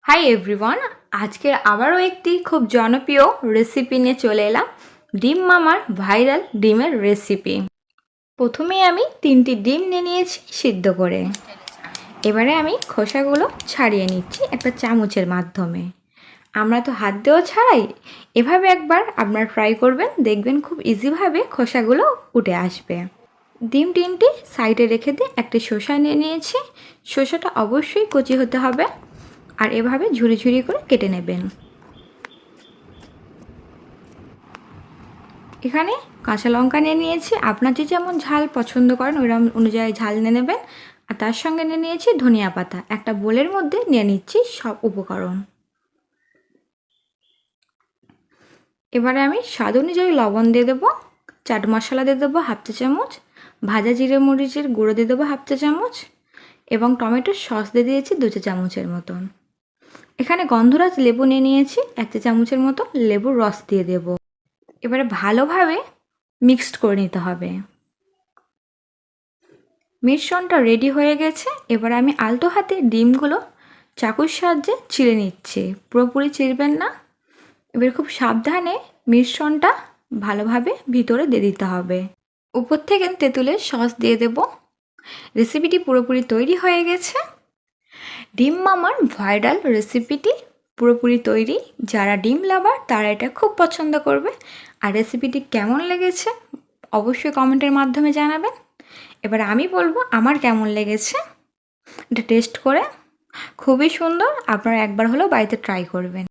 Hi everyone, আজকের আবারও একটি খুব জনপ্রিয় রেসিপি নিয়ে চলে এলাম। ডিম মামার ভাইরাল ডিমের রেসিপি। প্রথমেই আমি 3টি ডিম নিয়ে নিয়েছি সিদ্ধ করে। এবারে আমি খোসাগুলো ছাড়িয়ে নিচ্ছি একটা চামচের মাধ্যমে। আমরা তো হাত দিয়েও ছাড়াই, এভাবে একবার আপনারা ট্রাই করবেন, দেখবেন খুব ইজিভাবে খোসাগুলো উঠে আসবে। ডিম 3টি সাইডে রেখে দিয়ে একটা শসা নিয়ে নিয়েছি। শসাটা অবশ্যই কচি হতে হবে, আর এভাবে ঝুরি ঝুরি করে কেটে নেবেন। এখানে কাঁচা লঙ্কা নিয়ে নিয়েছি, আপনার যে যেমন ঝাল পছন্দ করেন ওইরকম অনুযায়ী ঝাল নিয়ে নেবেন। আর তার সঙ্গে নিয়ে নিয়েছি ধনিয়া পাতা। একটা বোলের মধ্যে নিয়ে নিচ্ছি সব উপকরণ। এবারে আমি স্বাদ অনুযায়ী লবণ দিয়ে দেবো, চাট মশলা দিয়ে দেবো হাফ চা চামচ, ভাজা জিরে মরিচের গুঁড়ো দিয়ে দেবো হাফ চা চামচ, এবং টমেটোর সস দিয়ে দিয়েছি 2 চা চামচের মতন। এখানে গন্ধরাজ লেবু নিয়ে নিয়েছি 1 চা চামচের মতো, লেবুর রস দিয়ে দেবো। এবারে ভালোভাবে মিক্সড করে নিতে হবে। মিশ্রণটা রেডি হয়ে গেছে। এবার আমি আলতো হাতে ডিমগুলো চাকুর সাহায্যে চিড়ে নিচ্ছি, পুরোপুরি চিড়বেন না। এবার খুব সাবধানে মিশ্রণটা ভালোভাবে ভিতরে দিয়ে দিতে হবে। উপর থেকে তেঁতুলের সস দিয়ে দেব। রেসিপিটি পুরোপুরি তৈরি হয়ে গেছে। ডিম মামার ভাইরাল রেসিপিটি পুরোপুরি তৈরি। যারা ডিম লাভার তারা এটা খুব পছন্দ করবে। আর রেসিপিটি কেমন লেগেছে অবশ্যই কমেন্টের মাধ্যমে জানাবেন। এবার আমি বলবো আমার কেমন লেগেছে। এটা টেস্ট করে খুবই সুন্দর, আপনারা একবার হলেও বাড়িতে ট্রাই করবেন।